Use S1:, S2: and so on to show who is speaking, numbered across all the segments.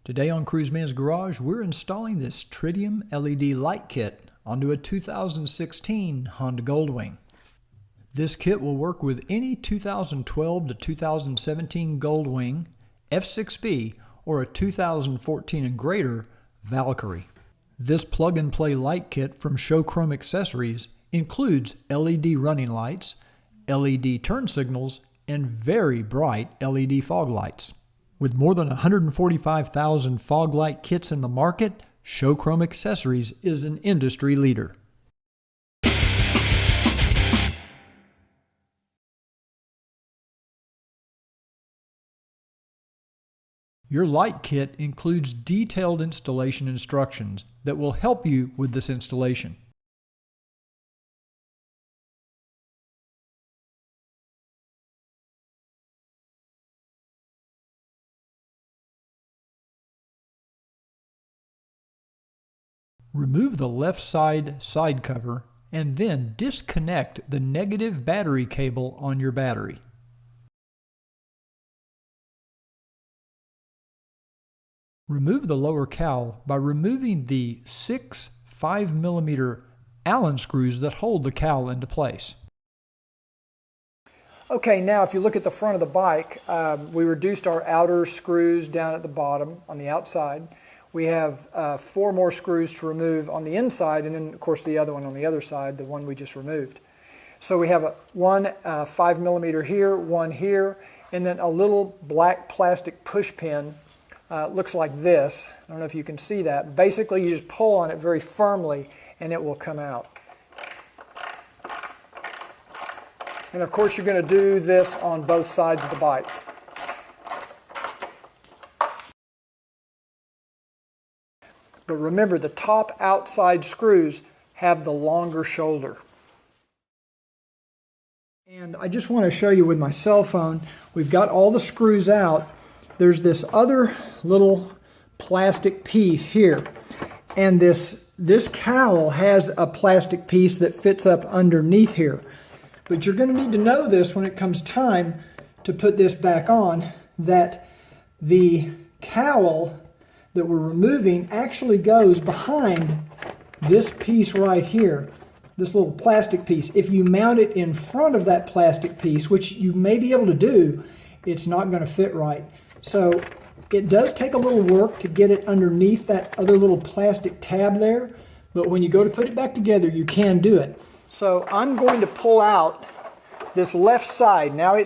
S1: Today on Cruiseman's Garage, we're installing this Tridium LED light kit onto a 2016 Honda Goldwing. This kit will work with any 2012 to 2017 Goldwing, F6B, or a 2014 and greater Valkyrie. This plug-and-play light kit from Showchrome Accessories includes LED running lights, LED turn signals, and very bright LED fog lights. With more than 145,000 fog light kits in the market, Showchrome Accessories is an industry leader. Your light kit includes detailed installation instructions that will help you with this installation. Remove the left side cover and then disconnect the negative battery cable on your battery. Remove the lower cowl by removing the 6 5mm Allen screws that hold the cowl into place.
S2: Okay, now if you look at the front of the bike, we reduced our outer screws down at the bottom on the outside. We have 4 more screws to remove on the inside, and then of course the other one on the other side, the one we just removed. So we have one 5mm here, one here, and then a little black plastic push pin. Looks like this. I don't know if you can see that. Basically you just pull on it very firmly and it will come out. And of course you're going to do this on both sides of the bike. But remember, the top outside screws have the longer shoulder. And I just want to show you with my cell phone, we've got all the screws out. There's this other little plastic piece here. And this cowl has a plastic piece that fits up underneath here. But you're going to need to know this when it comes time to put this back on, that the cowl that we're removing actually goes behind this piece right here, this little plastic piece. If you mount it in front of that plastic piece, which you may be able to do, it's not going to fit right. So it does take a little work to get it underneath that other little plastic tab there, but when you go to put it back together, you can do it. So I'm going to pull out this left side. Now you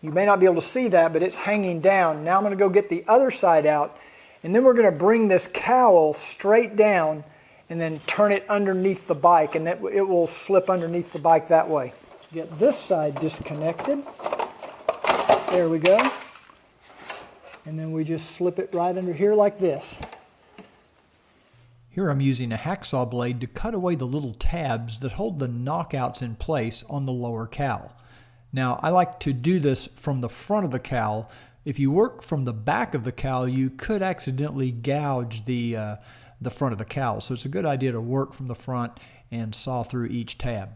S2: may not be able to see that, but it's hanging down. Now I'm going to go get the other side out. And then we're going to bring this cowl straight down and then turn it underneath the bike, and it will slip underneath the bike that way. Get this side disconnected. There we go. And then we just slip it right under here like this.
S1: Here I'm using a hacksaw blade to cut away the little tabs that hold the knockouts in place on the lower cowl. Now I like to do this from the front of the cowl. If you work from the back of the cowl, you could accidentally gouge the front of the cowl. So it's a good idea to work from the front and saw through each tab.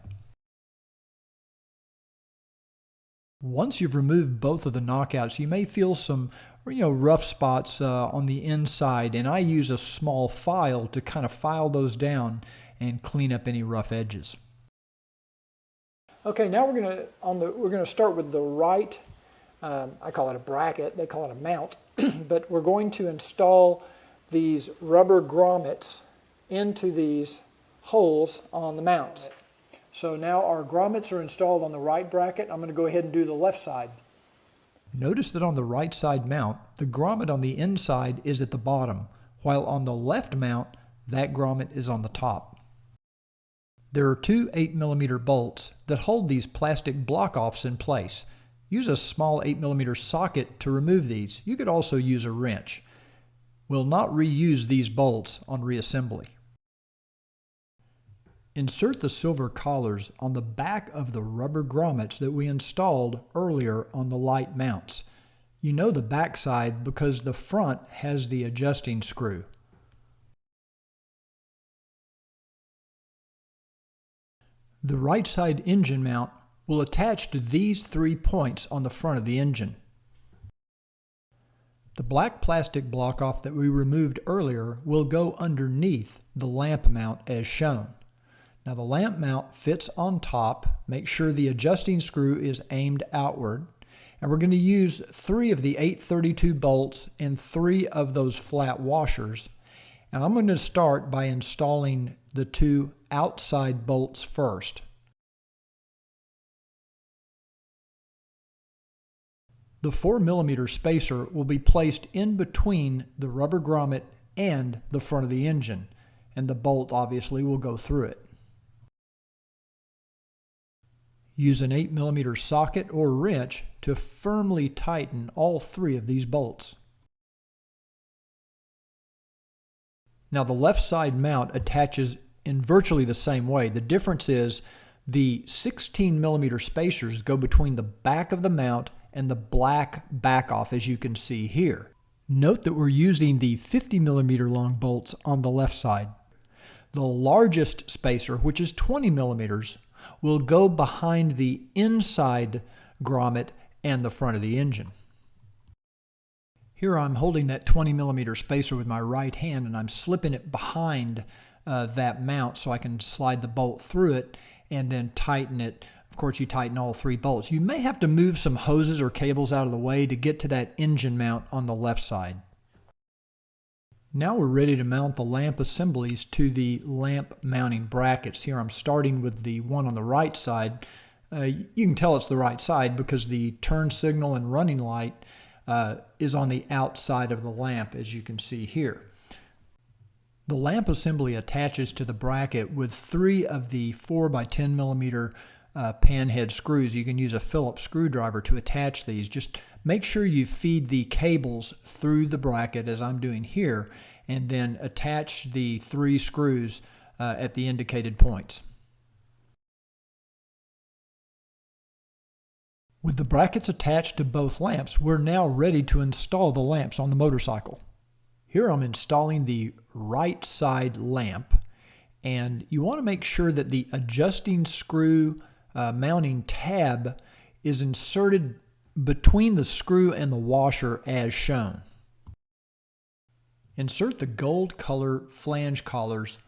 S1: Once you've removed both of the knockouts, you may feel some rough spots on the inside, and I use a small file to kind of file those down and clean up any rough edges.
S2: Okay, now we're going to start with the right. I call it a bracket, they call it a mount, but we're going to install these rubber grommets into these holes on the mounts. So now our grommets are installed on the right bracket. I'm going to go ahead and do the left side.
S1: Notice that on the right side mount, the grommet on the inside is at the bottom, while on the left mount, that grommet is on the top. There are 2 8mm bolts that hold these plastic block-offs in place. Use a small 8mm socket to remove these. You could also use a wrench. We'll not reuse these bolts on reassembly. Insert the silver collars on the back of the rubber grommets that we installed earlier on the light mounts. You know the back side because the front has the adjusting screw. The right side engine mount will attach to these 3 points on the front of the engine. The black plastic block off that we removed earlier will go underneath the lamp mount as shown. Now the lamp mount fits on top. Make sure the adjusting screw is aimed outward. And we're going to use 3 of the 832 bolts and 3 of those flat washers. And I'm going to start by installing the 2 outside bolts first. The 4mm spacer will be placed in between the rubber grommet and the front of the engine, and the bolt obviously will go through it. Use an 8mm socket or wrench to firmly tighten all 3 of these bolts. Now the left side mount attaches in virtually the same way. The difference is the 16mm spacers go between the back of the mount and the black back off, as you can see here. Note that we're using the 50mm long bolts on the left side. The largest spacer, which is 20mm, will go behind the inside grommet and the front of the engine. Here I'm holding that 20mm spacer with my right hand and I'm slipping it behind that mount so I can slide the bolt through it and then tighten it. Of course, you tighten all 3 bolts. You may have to move some hoses or cables out of the way to get to that engine mount on the left side. Now we're ready to mount the lamp assemblies to the lamp mounting brackets. Here I'm starting with the one on the right side. You can tell it's the right side because the turn signal and running light is on the outside of the lamp, as you can see here. The lamp assembly attaches to the bracket with 3 of the 4x10mm panhead screws. You can use a Phillips screwdriver to attach these. Just make sure you feed the cables through the bracket as I'm doing here, and then attach the 3 screws at the indicated points. With the brackets attached to both lamps, we're now ready to install the lamps on the motorcycle. Here I'm installing the right side lamp, and you want to make sure that the adjusting screw mounting tab is inserted between the screw and the washer as shown. Insert the gold color flange collars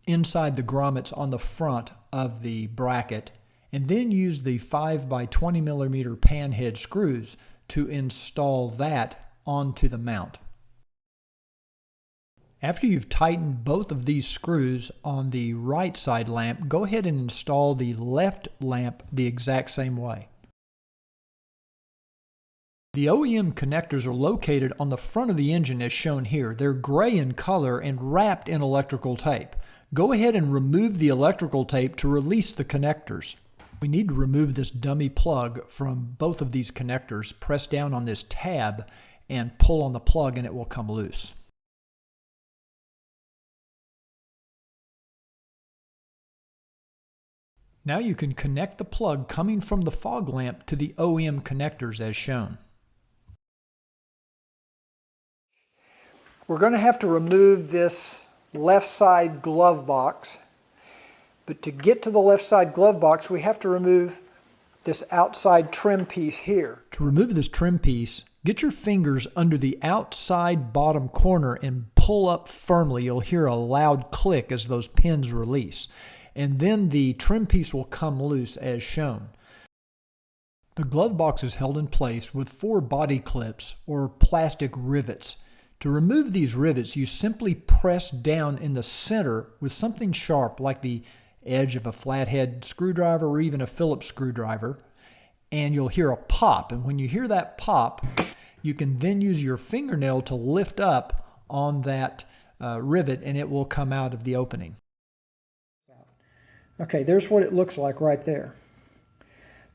S1: inside the grommets on the front of the bracket, and then use the 5x20mm panhead screws to install that onto the mount. After you've tightened both of these screws on the right side lamp, go ahead and install the left lamp the exact same way. The OEM connectors are located on the front of the engine as shown here. They're gray in color and wrapped in electrical tape. Go ahead and remove the electrical tape to release the connectors. We need to remove this dummy plug from both of these connectors. Press down on this tab and pull on the plug and it will come loose. Now you can connect the plug coming from the fog lamp to the OEM connectors as shown.
S2: We're going to have to remove this left side glove box. But to get to the left side glove box, we have to remove this outside trim piece here.
S1: To remove this trim piece, get your fingers under the outside bottom corner and pull up firmly. You'll hear a loud click as those pins release. And then the trim piece will come loose as shown. The glove box is held in place with 4 body clips or plastic rivets. To remove these rivets, you simply press down in the center with something sharp like the edge of a flathead screwdriver or even a Phillips screwdriver, and you'll hear a pop. And when you hear that pop, you can then use your fingernail to lift up on that rivet and it will come out of the opening.
S2: Okay, there's what it looks like right there.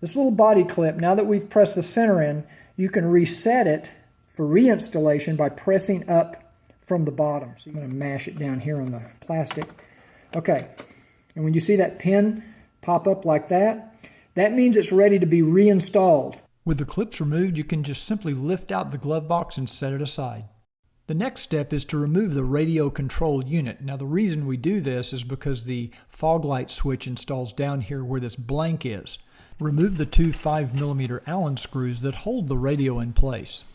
S2: This little body clip, now that we've pressed the center in, you can reset it for reinstallation by pressing up from the bottom. So I'm going to mash it down here on the plastic. Okay, and when you see that pin pop up like that, that means it's ready to be reinstalled.
S1: With the clips removed, you can just simply lift out the glove box and set it aside. The next step is to remove the radio control unit. Now the reason we do this is because the fog light switch installs down here where this blank is. Remove the 2 5mm Allen screws that hold the radio in place.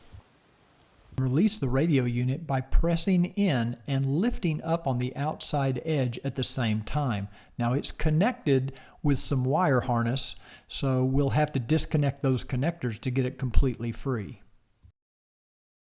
S1: Release the radio unit by pressing in and lifting up on the outside edge at the same time. Now it's connected with some wire harness, so we'll have to disconnect those connectors to get it completely free.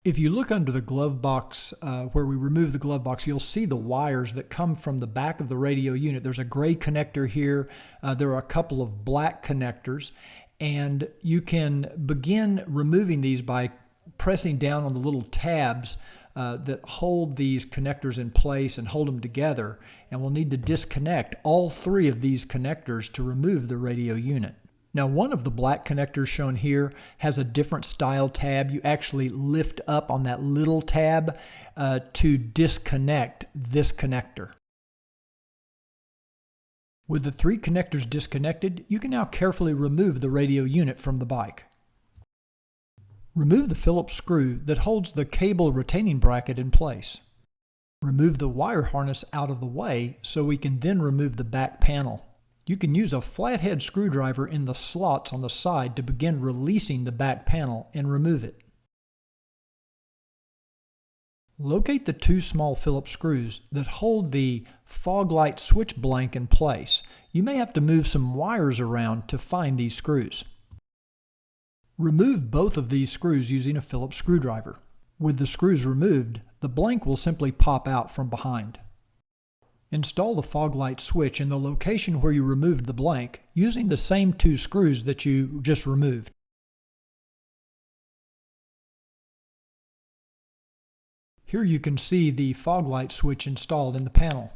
S1: If you look under the glove box, where we remove the glove box, you'll see the wires that come from the back of the radio unit. There's a gray connector here. There are a couple of black connectors, and you can begin removing these by pressing down on the little tabs that hold these connectors in place and hold them together. And we'll need to disconnect all three of these connectors to remove the radio unit. Now, one of the black connectors shown here has a different style tab. You actually lift up on that little tab to disconnect this connector. With the three connectors disconnected, you can now carefully remove the radio unit from the bike. Remove the Phillips screw that holds the cable retaining bracket in place. Remove the wire harness out of the way so we can then remove the back panel. You can use a flathead screwdriver in the slots on the side to begin releasing the back panel and remove it. Locate the two small Phillips screws that hold the fog light switch blank in place. You may have to move some wires around to find these screws. Remove both of these screws using a Phillips screwdriver. With the screws removed, the blank will simply pop out from behind. Install the fog light switch in the location where you removed the blank using the same two screws that you just removed. Here you can see the fog light switch installed in the panel.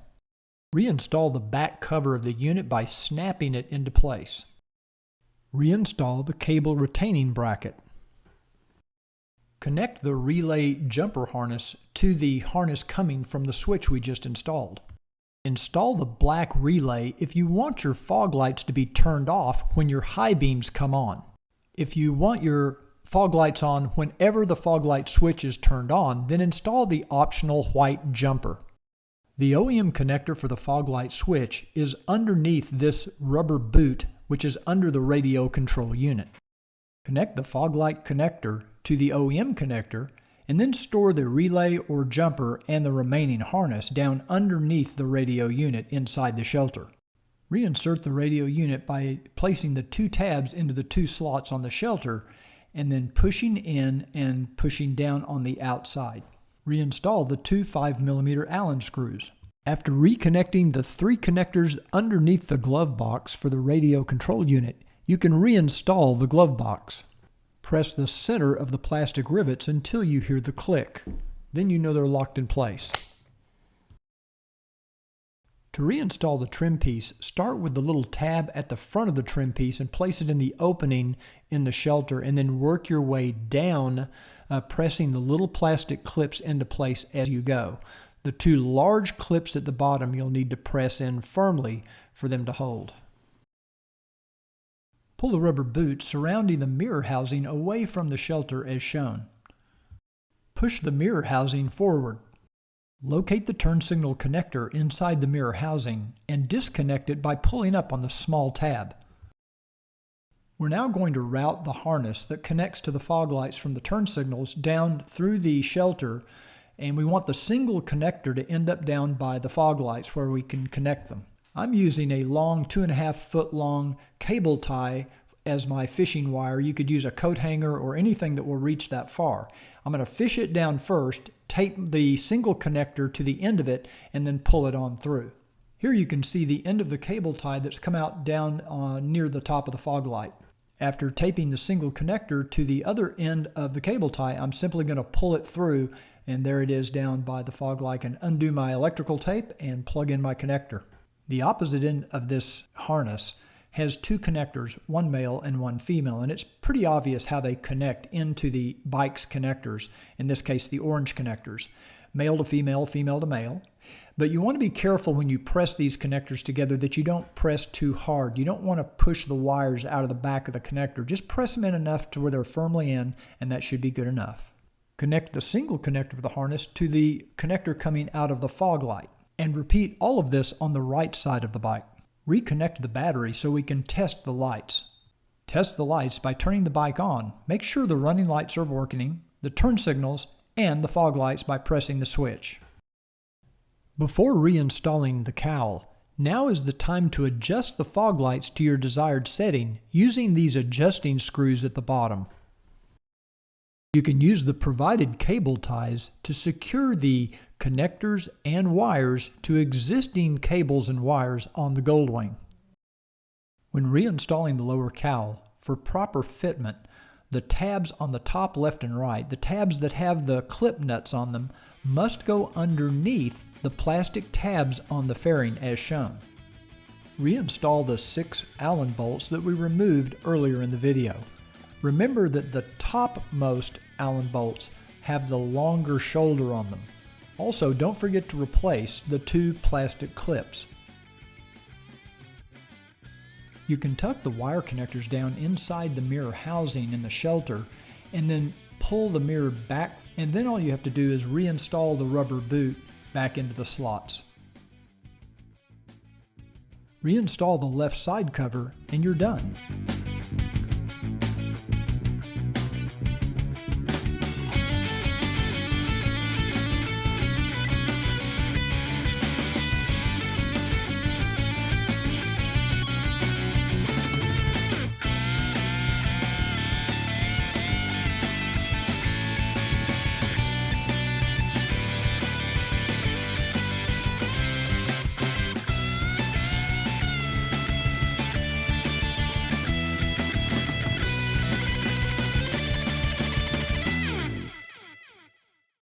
S1: Reinstall the back cover of the unit by snapping it into place. Reinstall the cable retaining bracket. Connect the relay jumper harness to the harness coming from the switch we just installed. Install the black relay if you want your fog lights to be turned off when your high beams come on. If you want your fog lights on whenever the fog light switch is turned on, then install the optional white jumper. The OEM connector for the fog light switch is underneath this rubber boot, which is under the radio control unit. Connect the fog light connector to the OEM connector and then store the relay or jumper and the remaining harness down underneath the radio unit inside the shelter. Reinsert the radio unit by placing the two tabs into the two slots on the shelter and then pushing in and pushing down on the outside. Reinstall the two 5mm Allen screws. After reconnecting the three connectors underneath the glove box for the radio control unit, you can reinstall the glove box. Press the center of the plastic rivets until you hear the click. Then you know they're locked in place. To reinstall the trim piece, start with the little tab at the front of the trim piece and place it in the opening in the shelter, and then work your way down, pressing the little plastic clips into place as you go. The two large clips at the bottom you'll need to press in firmly for them to hold. Pull the rubber boot surrounding the mirror housing away from the shelter as shown. Push the mirror housing forward. Locate the turn signal connector inside the mirror housing and disconnect it by pulling up on the small tab. We're now going to route the harness that connects to the fog lights from the turn signals down through the shelter, and we want the single connector to end up down by the fog lights where we can connect them. I'm using a long 2.5 foot long cable tie as my fishing wire. You could use a coat hanger or anything that will reach that far. I'm going to fish it down first, tape the single connector to the end of it, and then pull it on through. Here you can see the end of the cable tie that's come out down near the top of the fog light. After taping the single connector to the other end of the cable tie, I'm simply going to pull it through, and there it is down by the fog light, and undo my electrical tape and plug in my connector. The opposite end of this harness has two connectors, one male and one female, and it's pretty obvious how they connect into the bike's connectors, in this case the orange connectors, male to female, female to male. But you want to be careful when you press these connectors together that you don't press too hard. You don't want to push the wires out of the back of the connector. Just press them in enough to where they're firmly in, and that should be good enough. Connect the single connector of the harness to the connector coming out of the fog light. And repeat all of this on the right side of the bike. Reconnect the battery so we can test the lights. Test the lights by turning the bike on. Make sure the running lights are working, the turn signals, and the fog lights by pressing the switch. Before reinstalling the cowl, now is the time to adjust the fog lights to your desired setting using these adjusting screws at the bottom. You can use the provided cable ties to secure the connectors and wires to existing cables and wires on the Goldwing. When reinstalling the lower cowl, for proper fitment, the tabs on the top left and right, the tabs that have the clip nuts on them, must go underneath the plastic tabs on the fairing as shown. Reinstall the 6 Allen bolts that we removed earlier in the video. Remember that the topmost Allen bolts have the longer shoulder on them. Also, don't forget to replace the 2 plastic clips. You can tuck the wire connectors down inside the mirror housing in the shelter and then pull the mirror back, and then all you have to do is reinstall the rubber boot back into the slots. Reinstall the left side cover and you're done.